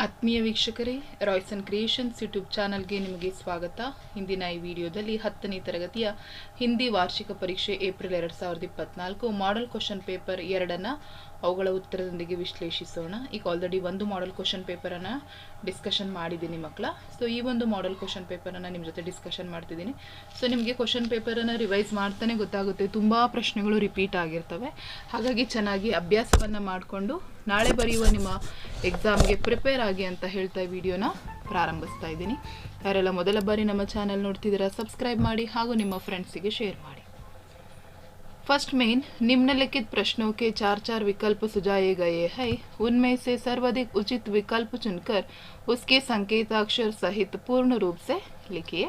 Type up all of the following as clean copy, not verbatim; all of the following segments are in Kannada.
ಆತ್ಮೀಯ ವೀಕ್ಷಕರೇ, ರಾಯ್ಸನ್ ಕ್ರಿಯೇಷನ್ಸ್ ಯೂಟ್ಯೂಬ್ ಚಾನಲ್ಗೆ ನಿಮಗೆ ಸ್ವಾಗತ. ಇಂದಿನ ಈ ವಿಡಿಯೋದಲ್ಲಿ 10ನೇ ತರಗತಿಯ ಹಿಂದಿ ವಾರ್ಷಿಕ ಪರೀಕ್ಷೆ ಏಪ್ರಿಲ್ 2024 ಮಾಡೆಲ್ ಕ್ವಶನ್ ಪೇಪರ್ 2ನ್ನು ಅವುಗಳ ಉತ್ತರದೊಂದಿಗೆ ವಿಶ್ಲೇಷಿಸೋಣ. ಈಗ ಆಲ್ರೆಡಿ ಒಂದು ಮಾಡೆಲ್ ಕ್ವಶನ್ ಪೇಪರನ್ನು ಡಿಸ್ಕಷನ್ ಮಾಡಿದ್ದೀನಿ ಮಕ್ಕಳ. ಸೊ ಈ ಒಂದು ಮಾಡೆಲ್ ಕ್ವಶನ್ ಪೇಪರನ್ನು ನಿಮ್ಮ ಜೊತೆ ಡಿಸ್ಕಷನ್ ಮಾಡ್ತಿದ್ದೀನಿ. ಸೊ ನಿಮಗೆ ಕ್ವಶನ್ ಪೇಪರನ್ನು ರಿವೈಸ್ ಮಾಡ್ತಾನೆ ಗೊತ್ತಾಗುತ್ತೆ, ತುಂಬ ಪ್ರಶ್ನೆಗಳು ರಿಪೀಟ್ ಆಗಿರ್ತವೆ. ಹಾಗಾಗಿ ಚೆನ್ನಾಗಿ ಅಭ್ಯಾಸವನ್ನು ಮಾಡಿಕೊಂಡು ನಾಳೆ ಬರೆಯುವ ನಿಮ್ಮ ಎಕ್ಸಾಮ್ಗೆ ಪ್ರಿಪೇರ್ ಆಗಿ ಅಂತ ಹೇಳ್ತಾ ಈ ವಿಡಿಯೋನ ಪ್ರಾರಂಭಿಸ್ತಾ ಇದ್ದೀನಿ. ಯಾರೆಲ್ಲ ಮೊದಲ ಬಾರಿ ನಮ್ಮ ಚಾನಲ್ ನೋಡ್ತಿದ್ದೀರಾ ಸಬ್ಸ್ಕ್ರೈಬ್ ಮಾಡಿ ಹಾಗೂ ನಿಮ್ಮ ಫ್ರೆಂಡ್ಸಿಗೆ ಶೇರ್ ಮಾಡಿ. फर्स्ट मेन निम्नलिखित प्रश्नों के 4 विकल्प सुझाए गए हैं. उनमें से सर्वाधिक उचित विकल्प चुनकर उसके संकेताक्षर सहित पूर्ण रूप से लिखिए.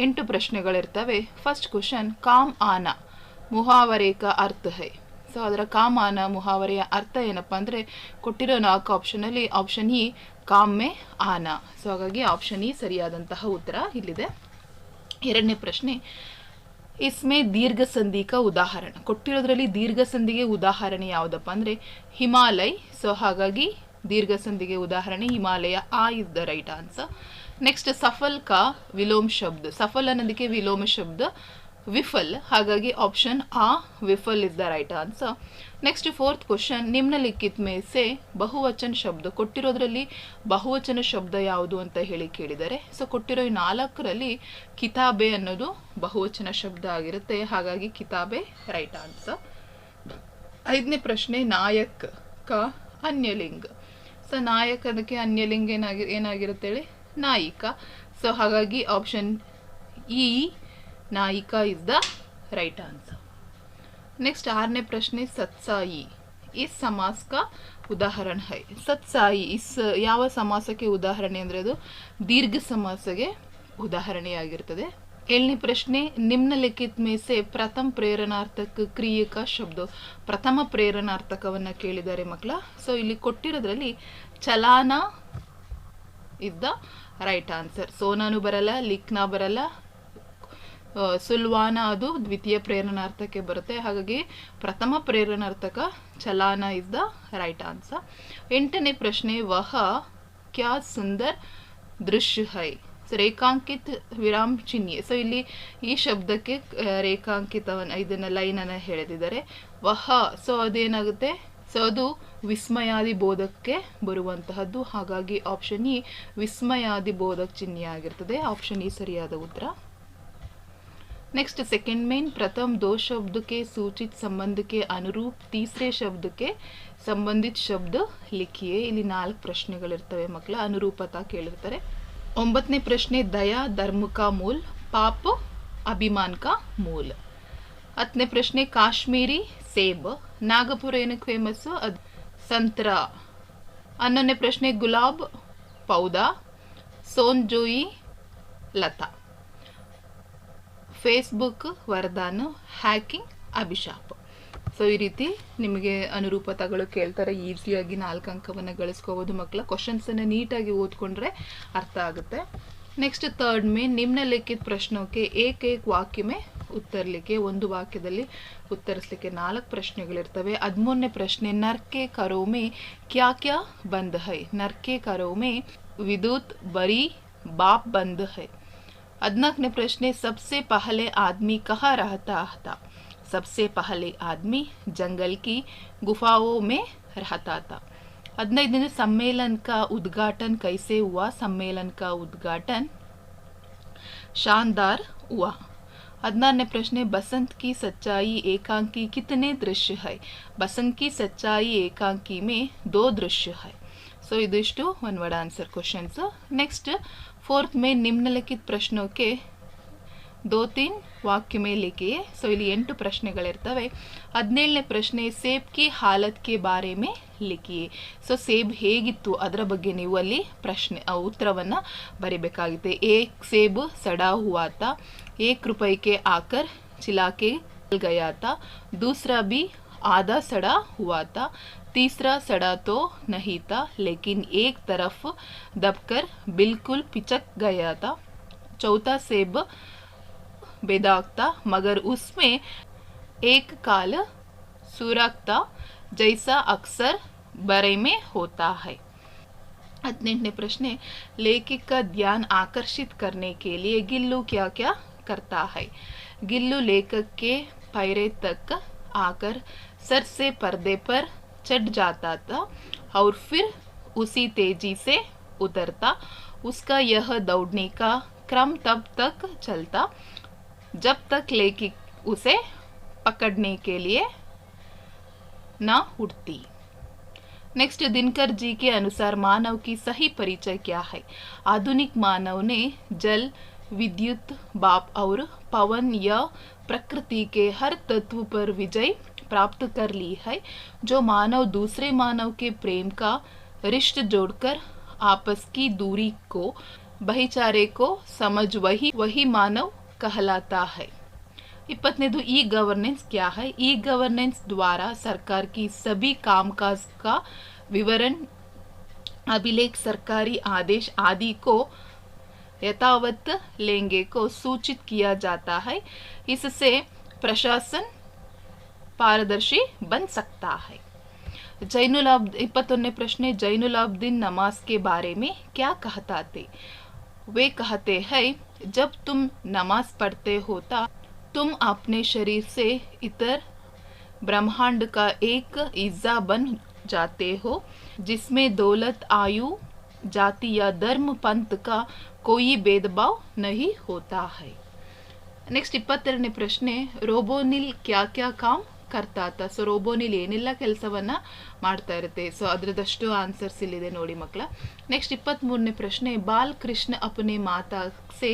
8 ಪ್ರಶ್ನೆಗಳಿರ್ತವೆ. ಫಸ್ಟ್ ಕ್ವಶನ್, ಕಾಮ್ ಆನ ಮುಹಾವರೆ का अर्थ है. ಸೊ ಅದರ ಕಾಮ್ ಆನ ಮುಹಾವರೆಯ ಅರ್ಥ ಏನಪ್ಪ ಅಂದರೆ ಕೊಟ್ಟಿರೋ 4 ಆಪ್ಷನಲ್ಲಿ ಆಪ್ಷನ್ ಇ ಕಾಮ್ ಮೇ ಆನ. ಸೊ ಹಾಗಾಗಿ ಆಪ್ಷನ್ ಇ ಸರಿಯಾದಂತಹ ಉತ್ತರ ಇಲ್ಲಿದೆ. ಎರಡನೇ ಪ್ರಶ್ನೆ, ಇಸ್ಮೆ ದೀರ್ಘ ಸಂಧಿ ಕಾ ಉದಾಹರಣೆ. ಕೊಟ್ಟಿರೋದ್ರಲ್ಲಿ ದೀರ್ಘ ಸಂಧಿಗೆ ಉದಾಹರಣೆ ಯಾವುದಪ್ಪ ಅಂದರೆ ಹಿಮಾಲಯ. ಸೊ ಹಾಗಾಗಿ ದೀರ್ಘ ಸಂಧಿಗೆ ಉದಾಹರಣೆ Himalaya. A is the right answer. Next, ಸಫಲ್ ಕಾ ವಿಲೋಮ ಶಬ್ದ. ಸಫಲ್ ಅನ್ನೋದಕ್ಕೆ ವಿಲೋಮ ಶಬ್ದ ವಿಫಲ್. ಹಾಗಾಗಿ ಆಪ್ಷನ್ ಆ ವಿಫಲ್ is the right answer. Next fourth question, ನಿಮ್ನಲಿಖಿತ್ ಮೇ ಸೆ ಬಹುವಚನ ಶಬ್ದ. ಕೊಟ್ಟಿರೋದ್ರಲ್ಲಿ ಬಹುವಚನ ಶಬ್ದ ಯಾವುದು ಅಂತ ಹೇಳಿ ಕೇಳಿದ್ದಾರೆ. ಸೊ ಕೊಟ್ಟಿರೋ ಈ 4ರಲ್ಲಿ ಕಿತಾಬೆ ಅನ್ನೋದು ಬಹುವಚನ ಶಬ್ದ ಆಗಿರುತ್ತೆ. ಹಾಗಾಗಿ ಕಿತಾಬೆ ರೈಟ್ ಆನ್ಸರ್. 5ನೇ ಪ್ರಶ್ನೆ, ನಾಯಕ್ ಕ ಅನ್ಯಲಿಂಗ. ಸೊ ನಾಯಕ್ ಅದಕ್ಕೆ ಅನ್ಯಲಿಂಗ ಏನಾಗಿರುತ್ತೆ ಹೇಳಿ, ನಾಯಿಕ. ಸೊ ಹಾಗಾಗಿ ಆಪ್ಷನ್ ಇ ನಾಯಿಕಾ is the right answer. Next 6ನೇ ಪ್ರಶ್ನೆ, ಸತ್ಸಾಯಿ ಇಸ್ ಸಮಾಸ ಕಾ ಉದಾಹರಣೆ ಹೈ. ಸತ್ಸಾಯಿ ಇಸ್ ಯಾವ ಸಮಾಸಕ್ಕೆ ಉದಾಹರಣೆ ಅಂದರೆ ಅದು ದೀರ್ಘ ಸಮಾಸಗೆ ಉದಾಹರಣೆಯಾಗಿರ್ತದೆ. 7ನೇ ಪ್ರಶ್ನೆ, ನಿಮ್ನಲಿಖಿತ್ ಮೇ ಸೆ ಪ್ರಥಮ ಪ್ರೇರಣಾರ್ಥಕ ಕ್ರಿಯಕ ಶಬ್ದ. ಪ್ರಥಮ ಪ್ರೇರಣಾರ್ಥಕವನ್ನು ಕೇಳಿದ್ದಾರೆ ಮಕ್ಕಳ. ಸೊ ಇಲ್ಲಿ ಕೊಟ್ಟಿರೋದ್ರಲ್ಲಿ ಚಲಾನ ಇಸ್ ದ ರೈಟ್ ಆನ್ಸರ್. ಸೋನಾನು ಬರಲ್ಲ, ಲಿಖ್ನಾ ಬರಲ್ಲ, ಸುಲ್ವಾನ ಅದು ದ್ವಿತೀಯ ಪ್ರೇರಣಾರ್ಥಕ್ಕೆ ಬರುತ್ತೆ. ಹಾಗಾಗಿ ಪ್ರಥಮ ಪ್ರೇರಣಾರ್ಥಕ ಚಲಾನ ಇಸ್ ದ ರೈಟ್ ಆನ್ಸರ್. 8ನೇ ಪ್ರಶ್ನೆ, ವಹ ಕ್ಯಾ ಸುಂದರ್ ದೃಶ್ಯ ಹೈ. ರೇಖಾಂಕಿತ ವಿರಾಮ್ ಚಿಹ್ನೆ. ಸೊ ಇಲ್ಲಿ ಈ ಶಬ್ದಕ್ಕೆ ರೇಖಾಂಕಿತವನ್ನು ಇದನ್ನ ಲೈನನ್ನು ಹೇಳಿದ್ದಾರೆ. ವಹ ಸೊ ಅದೇನಾಗುತ್ತೆ, ಸೊ ಅದು ವಿಸ್ಮಯಾದಿ ಬೋಧಕ್ಕೆ ಬರುವಂತಹದ್ದು. ಹಾಗಾಗಿ ಆಪ್ಷನ್ ಇ ವಿಸ್ಮಯಾದಿ ಬೋಧಕ ಚಿಹ್ನೆ ಆಗಿರ್ತದೆ. ಆಪ್ಷನ್ ಇ ಸರಿಯಾದ ಉತ್ತರ. नेक्स्ट सेकेंड मेन, प्रथम 2 शब्द के सूचित संबंध के अनुरूप तीसरे शब्द के संबंधित शब्द लिखिए. ಇಲ್ಲಿ 4 ಪ್ರಶ್ನೆಗಳಿರ್ತವೆ ಮಕ್ಕಳ. ಅನುರೂಪತಾ ಕೇಳಿರ್ತಾರೆ. 9ನೇ ಪ್ರಶ್ನೆ, ದಯಾ ಧರ್ಮ का मूल, पाप अभिमान का मूल. 10ನೇ ಪ್ರಶ್ನೆ, ಕಾಶ್ಮೀರಿ ಸೇಬ್. ನಾಗಪುರ ಏನಕ್ಕೆ ಫೇಮಸ್, ಸಂತ್ರ. 11ನೇ ಪ್ರಶ್ನೆ, ಗುಲಾಬ್ ಪೌದಾ, ಸೋನ್ಜೋಯಿ ಲತಾ. ಫೇಸ್ಬುಕ್ ವರದಾನ, ಹ್ಯಾಕಿಂಗ್ ಅಭಿಶಾಪ. ಸೊ ಈ ರೀತಿ ನಿಮಗೆ ಅನುರೂಪತೆಗಳು ಕೇಳ್ತಾರೆ. ಈಸಿಯಾಗಿ 4 ಅಂಕವನ್ನು ಗಳಿಸ್ಕೋಬೋದು ಮಕ್ಕಳ. ಕ್ವಶನ್ಸನ್ನು ನೀಟಾಗಿ ಓದ್ಕೊಂಡ್ರೆ ಅರ್ಥ ಆಗುತ್ತೆ. ನೆಕ್ಸ್ಟ್ ಥರ್ಡ್ ಮೇ, ನಿಮ್ನಲಿಖಿತ ಪ್ರಶ್ನೋಕೆ ಏಕ್ ವಾಕ್ಯ ಮೇ ಉತ್ತರ ಲಿಖೆ. ಒಂದು ವಾಕ್ಯದಲ್ಲಿ ಉತ್ತರಿಸಲಿಕ್ಕೆ 4 ಪ್ರಶ್ನೆಗಳಿರ್ತವೆ. 13ನೇ ಪ್ರಶ್ನೆ, ನರ್ಕೆ ಕರೋ ಮೇ ಕ್ಯಾ ಕ್ಯಾ ಬಂದ್ ಹೈ. ನರ್ಕೆ ಕರೋ ಮೇ ವಿದ್ಯುತ್ ಬರಿ ಬಾಪ್ ಬಂದ್ ಹೈ. 14ನೇ ಪ್ರಶ್ನೆ, सबसे पहले आदमी कहाँ रहता था. सबसे पहले आदमी जंगल की गुफाओं में रहता था. 15ನೇ सम्मेलन का उद्घाटन कैसे हुआ. सम्मेलन का उद्घाटन शानदार हुआ. 16ನೇ ಪ್ರಶ್ನೆ, बसंत की सच्चाई एकांकी कितने दृश्य है. बसंत की सच्चाई एकांकी में 2 दृश्य है. ಸೊ ಇದಿಷ್ಟು one word answer questions. Next 4th में निम्नलिखित प्रश्नों के 2-3 वाक्य में लिखिए. ಸೊ ಇಲ್ಲಿ 8 ಪ್ರಶ್ನೆಗಳಿರ್ತವೆ. 17ನೇ ಪ್ರಶ್ನೆ, ಸೇಬ್ ಕಿ ಹಾಲತ್ ಕೆ ಬಾರೆ ಮೇ ಲಿಖಿಯೆ. ಸೊ ಸೇಬ್ ಹೇಗಿತ್ತು ಅದರ ಬಗ್ಗೆ ನೀವು ಅಲ್ಲಿ ಉತ್ತರವನ್ನು ಬರಿಬೇಕಾಗಿದೆ. ಏಕ್ ಸೇಬ್ ಸಡಾ ಹುವಾ ತಾ, 1 रुपए के आकर चिला के गया था. दूसरा भी आधा सड़ा हुआ था. तीसरा सड़ा तो नहीं था लेकिन एक तरफ दबकर बिल्कुल पिचक गया था. चौथा सेब बेदाग था मगर उसमें एक काल सुराख था जैसा अक्सर बरे में होता है. 18ನೇ प्रश्न, लेखक का ध्यान आकर्षित करने के लिए गिल्लू क्या क्या करता है। गिल्लू लेखक के पैरे तक आकर सर से पर्दे पर चढ़ जाता था और फिर उसी तेजी से उतरता। उसका यह दौड़ने का क्रम तब तक चलता जब तक लेखक उसे पकड़ने के लिए न उठती। नेक्स्ट, दिनकर जी के अनुसार मानव की सही परिचय क्या है। आधुनिक मानव ने जल, विद्युत, भाप और पवन या प्रकृति के हर तत्व पर विजय प्राप्त कर ली है। जो मानव दूसरे मानव के प्रेम का रिश्ते जोड़कर आपस की दूरी को, भाईचारे को समझ वही मानव कहलाता है। 22 ई गवर्नेंस क्या है। ई गवर्नेंस द्वारा सरकार की सभी कामकाज का विवरण, अभिलेख, सरकारी आदेश आदि को यथावत लेंगे को सूचित किया जाता है। इससे प्रशासन पारदर्शी बन सकता है। 21 प्रश्न, जैनुलाब्दीन नमाज के बारे में क्या कहता थे। वे कहते हैं, जब तुम नमाज पढ़ते होता तुम अपने शरीर से इतर ब्रह्मांड का एक हिस्सा बन जाते हो, जिसमें दौलत, आयु, जाति या धर्म, पंथ का कोई भेदभाव नहीं होता है। नेक्स्ट 22ನೇ ಪ್ರಶ್ನೆ, ರೋಬೋನಿಲ್ क्या क्या काम करता था. ಸೊ ರೋಬೋನಿಲ್ ಏನೆಲ್ಲ ಕೆಲಸವನ್ನ ಮಾಡ್ತಾ ಇರುತ್ತೆ. ಸೊ ಅದರದಷ್ಟು ಆನ್ಸರ್ಸ್ ಇಲ್ಲಿದೆ ನೋಡಿ ಮಕ್ಕಳ. ನೆಕ್ಸ್ಟ್ 23ನೇ ಪ್ರಶ್ನೆ, बाल कृष्ण अपने माता से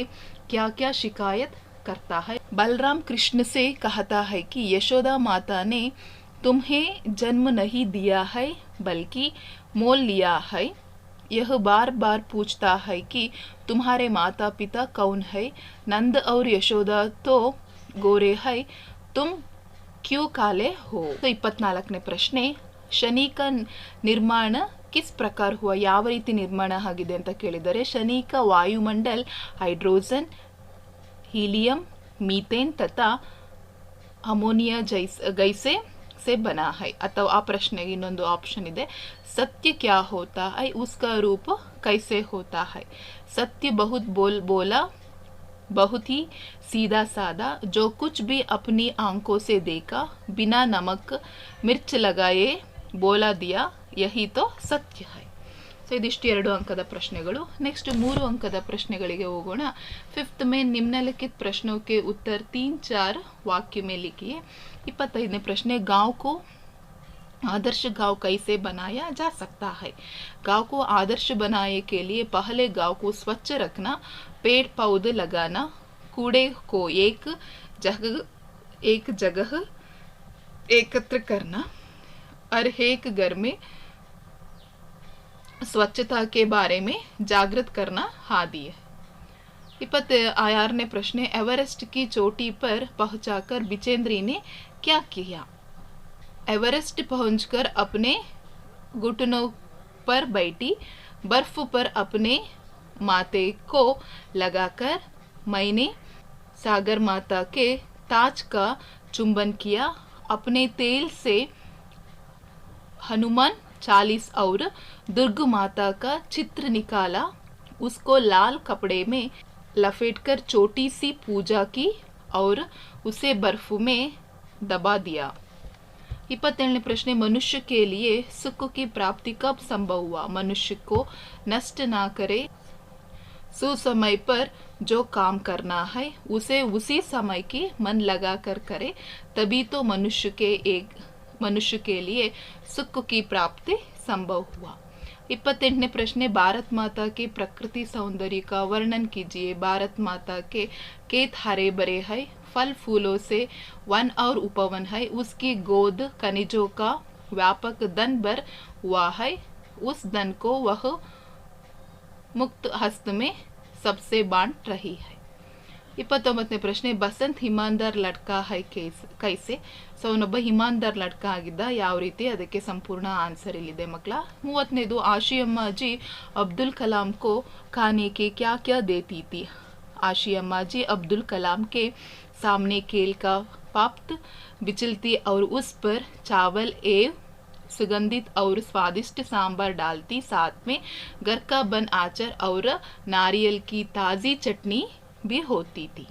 क्या क्या शिकायत करता है. बलराम कृष्ण से कहता है कि यशोदा माता ने तुम्हें जन्म नहीं दिया है बल्कि मोल लिया है. यह बार बार पूछता है कि तुम्हारे माता पिता कौन है. नंद और यशोदा तो गोरे है, तुम क्यों काले हो. तो 24ನೇ ಪ್ರಶ್ನೆ, ಶನಿ का निर्माण किस प्रकार हुआ. ಯಾವ ರೀತಿ ನಿರ್ಮಾಣ ಆಗಿದೆ ಅಂತ ಕೇಳಿದರೆ, शनि का वायुमंडल हाइड्रोजन, हीलियम, मीथेन तथा अमोनिया जैसे से बना है. ಅಥವಾ ಆ ಪ್ರಶ್ನೆಗೆ ಇನ್ನೊಂದು ಆಪ್ಷನ್ ಇದೆ, सत्य क्या होता है, उसका रूप कैसे होता है. सत्य बहुत बोला, बहुत ही सीधा साधा, जो कुछ भी अपनी आंखों से देखा, बिना नमक मिर्च लगाए बोला दिया, यही तो सत्य है. ಸೊ ಇದಿಷ್ಟು 2 ಅಂಕದ ಪ್ರಶ್ನೆಗಳು. ನೆಕ್ಸ್ಟ್ 3 ಅಂಕದ ಪ್ರಶ್ನೆಗಳಿಗೆ ಹೋಗೋಣ. 5th में निम्नलिखित प्रश्नों के उत्तर 3-4 वाक्य में लिखिए. 25ನೇ प्रश्ने, गांव को आदर्श गांव कैसे बनाया जा सकता है. गांव को आदर्श बनाने के लिए पहले गांव को स्वच्छ रखना, पेड़ पौधे लगाना, कूड़े को एक जगह एकत्र करना और एक घर में स्वच्छता के बारे में जागृत करना आदि है. 26ನೇ प्रश्न, एवरेस्ट की चोटी पर पहुंचाकर बिचेंद्री ने क्या किया. एवरेस्ट पहुंचकर अपने घुटनों पर बैठी, बर्फ पर अपने माथे को लगाकर मैंने सागर माता के ताज का चुंबन किया, अपने तेल से हनुमान चालीस और दुर्ग माता का चित्र निकाला, उसको लाल कपड़े में लपेटकर छोटी सी पूजा की और उसे बर्फ में दबा दिया. 27ನೇ प्रश्न, मनुष्य के लिए सुख की प्राप्ति कब संभव हुआ. मनुष्य को नष्ट ना करे, सुसमय पर जो काम करना है उसे उसी समय की मन लगा कर करे, तभी तो मनुष्य के लिए सुख की प्राप्ति संभव हुआ. 28ನೇ प्रश्न, भारत माता के प्रकृति सौंदर्य का वर्णन कीजिए. भारत माता के खेत हरे भरे है, फल फूलों से वन और उपवन है, उसकी गोद खनिजों का व्यापक धन भर हुआ है, उस धन को वह मुक्त हस्त में सबसे बांट रही है. 29ನೇ ಪ್ರಶ್ನೆ, ಬಸಂತ್ ಹಿಮಾನ್ದಾರ್ ಲಡ್ಕಾ ಹೈ ಕೈಸೆ. ಸೊ ಅವನೊಬ್ಬ ಹಿಮಾನ್ದಾರ್ ಲಡ್ಕಾ ಆಗಿದ್ದ, ಯಾವ ರೀತಿ, ಅದಕ್ಕೆ ಸಂಪೂರ್ಣ ಆನ್ಸರ್ ಇಲ್ಲಿದೆ ಮಕ್ಕಳ. 30ನೇದು, ಆಶಿಯಮ್ಮ ಜಿ अब्दुल कलाम को खाने के क्या क्या देती थी. आशियम्मा जी अब्दुल कलाम के सामने केल का पात बिचलती और उस पर चावल एवं सुगंधित और स्वादिष्ट सांभर डालती, साथ में घर का बन आचार और नारियल की ताज़ी चटनी भी होती थी.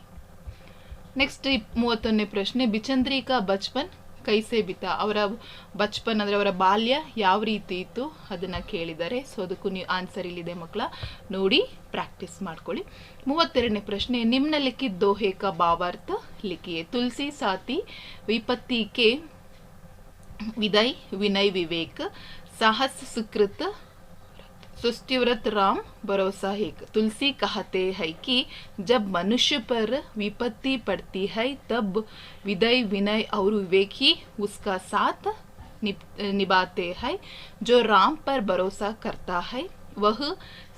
ನೆಕ್ಸ್ಟ್ 31ನೇ ಪ್ರಶ್ನೆ, ಬಿಚಂದ್ರಿ ಕಾ ಬಚ್ಪನ್ ಕೈಸೆ ಬಿತಾ, ಅವರ ಬಚ್ಪನ್ ಅಂದರೆ ಅವರ ಬಾಲ್ಯ ಯಾವ ರೀತಿ ಇತ್ತು ಅದನ್ನು ಕೇಳಿದ್ದಾರೆ. ಸೊ ಅದಕ್ಕೂ ನೀವು ಆನ್ಸರ್ ಇಲ್ಲಿದೆ ಮಕ್ಕಳ, ನೋಡಿ ಪ್ರಾಕ್ಟೀಸ್ ಮಾಡ್ಕೊಳ್ಳಿ. 32ನೇ ಪ್ರಶ್ನೆ, ನಿಮ್ನಲಿಖಿತ ದೋಹೆ ಕಾ ಭಾವಾರ್ಥ ಲಿಖಿಯೇ. ತುಳಸಿ ಸಾತಿ ವಿಪತ್ತಿ ಕೆ विदय विनय विवेक साहस सुकृत सुस्तिव्रत राम भरोसा एक. तुलसी कहते हैं कि जब मनुष्य पर विपत्ति पड़ती है तब विदय विनय और विवेक ही उसका साथ निभाते हैं. जो राम पर भरोसा करता है वह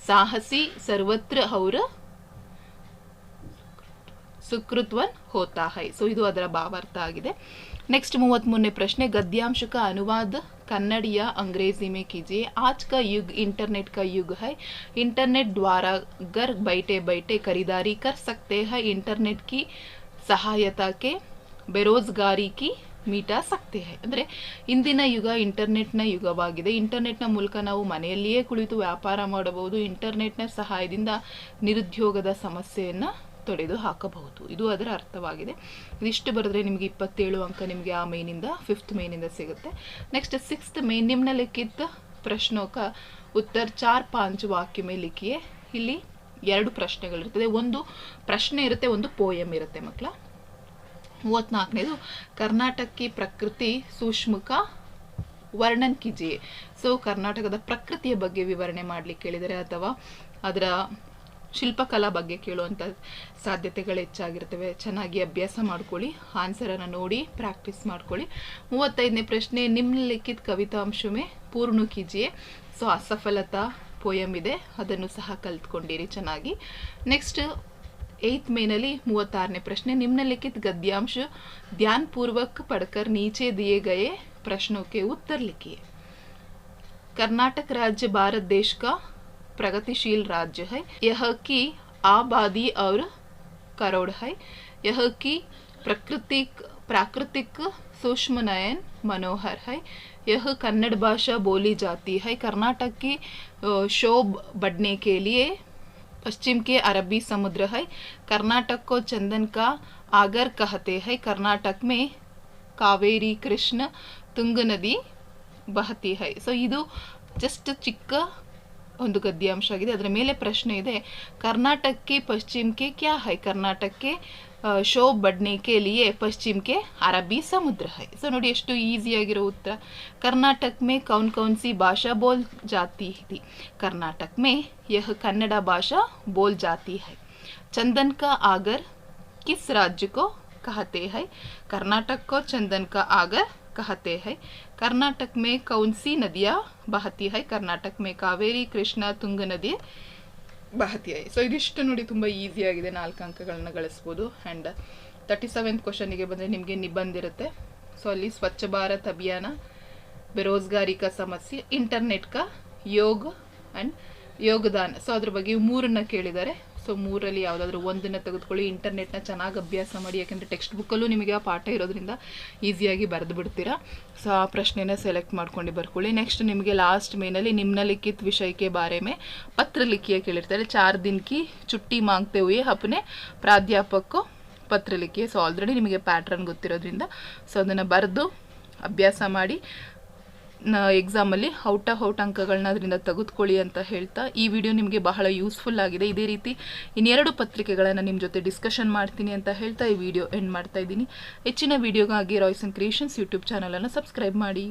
साहसी सर्वत्र और सुकृतवन होता है. सो ಇದು ಅದರ ಭಾವಾರ್ಥ ಆಗಿದೆ. नेक्स्ट 33ನೇ प्रश्न, गद्यांश का अनुवाद कन्नड़ या अंग्रेजी में कीजिए. आज का युग इंटरनेट का युग है. इंटरनेट द्वारा घर बैठे बैठे खरीदारी कर सकते हैं. इंटरनेट की सहायता के बेरोजगारी की ಮೀಟಾ ಸಕ್ತೆ ಹೈ. ಅಂದರೆ ಇಂದಿನ ಯುಗ ಇಂಟರ್ನೆಟ್ನ ಯುಗವಾಗಿದೆ. ಇಂಟರ್ನೆಟ್ನ ಮೂಲಕ ನಾವು ಮನೆಯಲ್ಲಿಯೇ ಕುಳಿತು ವ್ಯಾಪಾರ ಮಾಡಬಹುದು. ಇಂಟರ್ನೆಟ್ನ ಸಹಾಯದಿಂದ ನಿರುದ್ಯೋಗದ ಸಮಸ್ಯೆಯನ್ನು ತೊಡೆದು ಹಾಕಬಹುದು. ಇದು ಅದರ ಅರ್ಥವಾಗಿದೆ. ಇದಿಷ್ಟು ಬರೆದ್ರೆ ನಿಮಗೆ 27 ಅಂಕ ನಿಮಗೆ ಆ ಮೇನಿಂದ 5th ಮೇನಿಂದ ಸಿಗುತ್ತೆ. ನೆಕ್ಸ್ಟ್ 6th ಮೇ, ನಿಮ್ನಲಿಖಿತ ಪ್ರಶ್ನೋं का उत्तर 4-5 ವಾಕ್ಯ में लिखिए. ಇಲ್ಲಿ 2 ಪ್ರಶ್ನೆಗಳಿರ್ತದೆ, ಒಂದು ಪ್ರಶ್ನೆ ಇರುತ್ತೆ, ಒಂದು ಪೋಯಮ್ ಇರುತ್ತೆ ಮಕ್ಕಳ. 34ನೇದು, ಕರ್ನಾಟಕ ಕಿ ಪ್ರಕೃತಿ ಸೂಕ್ಷ್ಮ ಕಾ ವರ್ಣನ್ ಕಿಜಿಯೇ. ಸೊ ಕರ್ನಾಟಕದ ಪ್ರಕೃತಿಯ ಬಗ್ಗೆ ವಿವರಣೆ ಮಾಡ್ಲಿಕ್ಕೆ ಕೇಳಿದರೆ ಅಥವಾ ಅದರ ಶಿಲ್ಪಕಲಾ ಬಗ್ಗೆ ಕೇಳುವಂಥ ಸಾಧ್ಯತೆಗಳು ಹೆಚ್ಚಾಗಿರ್ತವೆ. ಚೆನ್ನಾಗಿ ಅಭ್ಯಾಸ ಮಾಡ್ಕೊಳ್ಳಿ, ಆನ್ಸರನ್ನು ನೋಡಿ ಪ್ರಾಕ್ಟೀಸ್ ಮಾಡ್ಕೊಳ್ಳಿ. 35ನೇ ಪ್ರಶ್ನೆ, ನಿಮ್ನಲಿಖಿತ ಕವಿತಾಂಶಮೇ ಪೂರ್ಣ ಕೀಜಿಯೇ. ಸೊ ಅಸಫಲತಾ ಪೋಯಮ್ ಇದೆ, ಅದನ್ನು ಸಹ ಕಲ್ತ್ಕೊಂಡಿರಿ ಚೆನ್ನಾಗಿ. ನೆಕ್ಸ್ಟ್ 8th ಮೇನಲ್ಲಿ 36ನೇ ಪ್ರಶ್ನೆ, निम्नलिखित गद्यांश ध्यानपूर्वक पढ़कर नीचे दिए गए प्रश्नों के उत्तर लिखिए. कर्नाटक राज्य भारत देश का प्रगतिशील राज्य है. यह की आबादी और करोड़ है. यह की प्राकृतिक सूक्ष्म नयन मनोहर है. यह कन्नड़ भाषा बोली जाती है. कर्नाटक की शोभ बढ़ने के लिए पश्चिम के अरबी समुद्र है. कर्नाटक को चंदन का आगर कहते हैं. कर्नाटक में कावेरी कृष्ण ತುಂಗ ನದಿ ಬಹತಿ ಹೈ. ಸೊ ಇದು ಜಸ್ಟ್ ಚಿಕ್ಕ ಒಂದು ಗದ್ಯಾಂಶ ಆಗಿದೆ. ಅದರ ಮೇಲೆ ಪ್ರಶ್ನೆ ಇದೆ, ಕರ್ನಾಟಕಕ್ಕೆ ಪಶ್ಚಿಮಕ್ಕೆ ಕ್ಯಾ ಹೈ. ಕರ್ನಾಟಕಕ್ಕೆ ಶೋಭ್ ಬಡ್ನೆ ಕೆ ಲಿಯೆ ಪಶ್ಚಿಮ ಕೆ ಅರಬ್ಬಿ ಸಮುದ್ರ ಹೈ. ಸೊ ನೋಡಿ ಎಷ್ಟು ಈಸಿಯಾಗಿರೋ ಉತ್ತರ. कर्नाटक में कौन कौन सी भाषा बोल जाती थी. कर्नाटक में यह कन्नड़ा भाषा बोल जाती है. चंदन का आगर किस राज्य को कहते हैं. कर्नाटक को चंदन का आगर कहते हैं. कर्नाटक में कौन सी नदियाँ बहती है. कर्नाटक में कावेरी कृष्णा ತುಂಗ ನದಿ ಬಹತಿ ಹೈ. ಸೊ ಇದಿಷ್ಟು ನೋಡಿ ತುಂಬ ಈಸಿಯಾಗಿದೆ, 4 ಅಂಕಗಳನ್ನ ಗಳಿಸ್ಬೋದು. ಆ್ಯಂಡ್ 37th ಕ್ವಶನಿಗೆ ಬಂದರೆ ನಿಮಗೆ ನಿಬಂಧ ಇರುತ್ತೆ. ಸೊ ಅಲ್ಲಿ ಸ್ವಚ್ಛ ಭಾರತ್ ಅಭಿಯಾನ, बेरोजगारी का समस्या, इंटरनेट का योग एंड योगदान. ಸೊ ಅದ್ರ ಬಗ್ಗೆ 3 ಕೇಳಿದ್ದಾರೆ. ಸೊ 3ರಲ್ಲಿ ಯಾವುದಾದ್ರೂ ಒಂದನ್ನು ತೆಗೆದುಕೊಳ್ಳಿ. ಇಂಟರ್ನೆಟ್ನ ಚೆನ್ನಾಗಿ ಅಭ್ಯಾಸ ಮಾಡಿ, ಯಾಕೆಂದರೆ ಟೆಕ್ಸ್ಟ್ ಬುಕ್ಕಲ್ಲೂ ನಿಮಗೆ ಆ ಪಾಠ ಇರೋದ್ರಿಂದ ಈಸಿಯಾಗಿ ಬರೆದು ಬಿಡ್ತೀರಾ. ಸೊ ಆ ಪ್ರಶ್ನೆನ ಸೆಲೆಕ್ಟ್ ಮಾಡ್ಕೊಂಡು ಬರ್ಕೊಳ್ಳಿ. ನೆಕ್ಸ್ಟ್ ನಿಮಗೆ ಲಾಸ್ಟ್ ಮೇನಲ್ಲಿ ನಿಮ್ನಲಿಖಿತ ವಿಷಯ के बारे में पत्र लिखिए ಕೇಳಿರ್ತಾರೆ. 4 दिन की छुट्टी मांगते हुए अपने प्राध्यापक को पत्र लिखिए. ಸೊ ಆಲ್ರೆಡಿ ನಿಮಗೆ ಪ್ಯಾಟ್ರನ್ ಗೊತ್ತಿರೋದ್ರಿಂದ ಸೊ ಅದನ್ನು ಬರೆದು ಅಭ್ಯಾಸ ಮಾಡಿ ಎಕ್ಸಾಮಲ್ಲಿ ಔಟ್ ಅಂಕಗಳನ್ನ ಅದರಿಂದ ತೆಗೆದುಕೊಳ್ಳಿ ಅಂತ ಹೇಳ್ತಾ ಈ ವಿಡಿಯೋ ನಿಮಗೆ ಬಹಳ ಯೂಸ್ಫುಲ್ ಆಗಿದೆ. ಇದೇ ರೀತಿ ಇನ್ನೆರಡು ಪತ್ರಿಕೆಗಳನ್ನು ನಿಮ್ಮ ಜೊತೆ ಡಿಸ್ಕಷನ್ ಮಾಡ್ತೀನಿ ಅಂತ ಹೇಳ್ತಾ ಈ ವಿಡಿಯೋ ಎಂಡ್ ಮಾಡ್ತಾ ಇದ್ದೀನಿ. ಹೆಚ್ಚಿನ ವಿಡಿಯೋಗಾಗಿ ರಾಯ್ಸನ್ ಕ್ರಿಯೇಷನ್ಸ್ ಯೂಟ್ಯೂಬ್ ಚಾನಲನ್ನು ಸಬ್ಸ್ಕ್ರೈಬ್ ಮಾಡಿ.